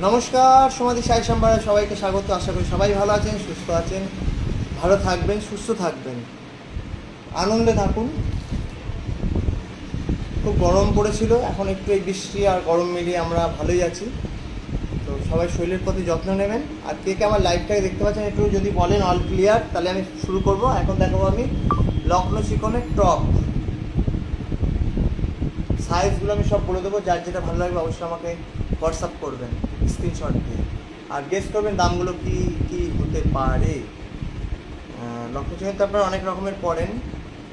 নমস্কার, সমাধি সাই সম্ভারে সবাইকে স্বাগত। আশা করি সবাই ভালো আছেন, সুস্থ আছেন, ভালো থাকবেন, সুস্থ থাকবেন, আনন্দে থাকুন। খুব গরম পড়েছিল, এখন একটু এই বৃষ্টি আর গরম মিলিয়ে আমরা ভালোই আছি। তো সবাই শরীরের প্রতি যত্ন নেবেন। আর কে কে আমার লাইভটাকে দেখতে পাচ্ছেন একটু যদি বলেন অল ক্লিয়ার, তাহলে আমি শুরু করব। এখন দেখাবো আমি লখনৌ চিকনের টপ সাইজগুলো আমি সব বলে দেবো। যার যেটা ভালো লাগবে অবশ্যই আমাকে হোয়াটসঅ্যাপ করবেন স্ক্রিনশট দিয়ে, আর গেস করবেন দামগুলো কি কি হতে পারে। লখনৌ চিকেন তো আপনারা অনেক রকমের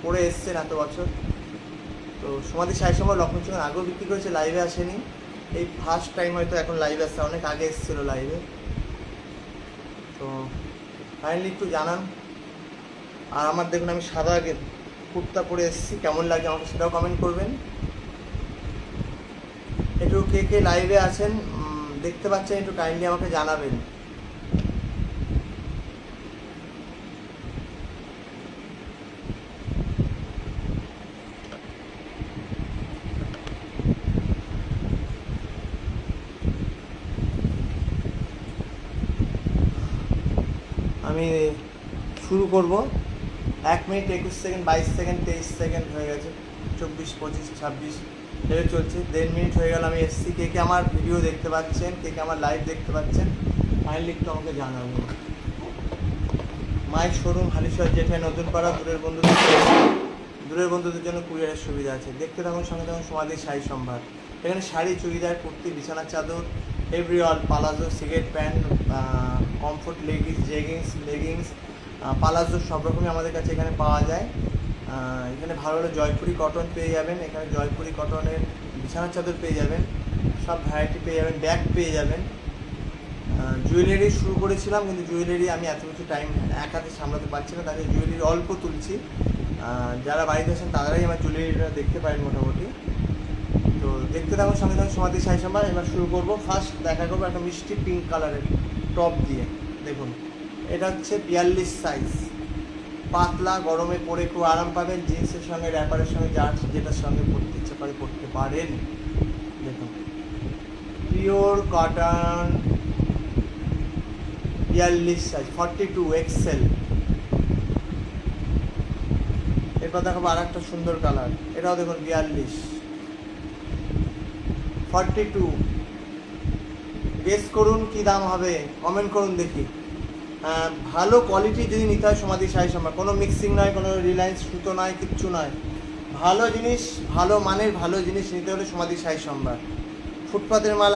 পরে এসছেন এত বছর। তো সমাধি সাই সময় লখনৌ চিকেন আগেও বিক্রি করেছে, লাইভে আসেনি, এই ফার্স্ট টাইম হয়তো এখন লাইভে আসছে। অনেক আগে এসেছিলো লাইভে। তো ফাইনালি একটু জানান। আর আমার দেখুন আমি সাদা কুর্তা পরে এসেছি, কেমন লাগে আমাকে সেটাও কমেন্ট করবেন। একটু কে কে লাইভে আছেন দেখতে পাচ্ছেন একটু কাইন্ডলি আমাকে জানাবেন। আমি শুরু করব। 1 মিনিট 21 সেকেন্ড, 22 সেকেন্ড, 23 সেকেন্ড হয়ে গেছে, 24, 25, 26 ভেবে চলছে। 1.5 মিনিট হয়ে গেল আমি এসছি। কে কে আমার ভিডিও দেখতে পাচ্ছেন, কে কে আমার লাইভ দেখতে পাচ্ছেন, ফাইনালি একটু আমাকে জানাবেন। মাই শোরুম হালিশহর যেখানে নতুন পাড়া, দূরের বন্ধুদের জন্য কুরিয়ারের সুবিধা আছে। দেখতে থাকুন, সঙ্গে থাকুন সমাধি শাড়ি সম্ভার। এখানে শাড়ি, চুড়িদার, কুর্তি, বিছানার চাদর, every all, palazzo, cigarette pant, comfort leggings, palazzo সব রকমই আমাদের কাছে এখানে পাওয়া যায়। এখানে ভালো ভালো জয়পুরি কটন পেয়ে যাবেন। এখানে জয়পুরি কটনের বিছানার চাদর পেয়ে যাবেন, সব ভ্যারাইটি পেয়ে যাবেন, ব্যাগ পেয়ে যাবেন। জুয়েলারি শুরু করেছিলাম, কিন্তু জুয়েলারি আমি এত কিছু টাইম এক হাতে সামলাতে পারছি না, তাদের জুয়েলারি অল্প তুলছি। যারা বাড়িতে আছেন তারাই আমার জুয়েলারিটা দেখতে পারেন মোটামুটি। তো দেখতে থাকুন, সঙ্গে থাকুন সমাধি সাই সম্ভার। এবার শুরু করবো। ফার্স্ট দেখা করবো একটা মিষ্টি পিঙ্ক কালারের টপ দিয়ে। দেখুন, এটা হচ্ছে 42 সাইজ, পাতলা, গরমে পরে খুব আরাম পাবেন। জিন্সের সঙ্গে, র্যাপারের সঙ্গে, যেটার সঙ্গে পরতে ইচ্ছে করে পরতে পারেন। দেখুন, পিওর কটন, 42 সাইজ, 42 XL। এরপর দেখাবো আর একটা সুন্দর কালার, এটাও দেখুন 42, 42। গেস করুন কি দাম হবে, কমেন্ট করুন দেখি। ভালো কোয়ালিটি যদি নিতে হয় সমাধি শাড়ি সম্ভার, কোনো মিক্সিং নয়, কোনো রিলায়েন্স সুতো নয়, কিচ্ছু নয়। ভালো জিনিস, ভালো মানের ভালো জিনিস নিতে হলে সমাধি শাড়ি সম্ভার। ফুটপাতের মাল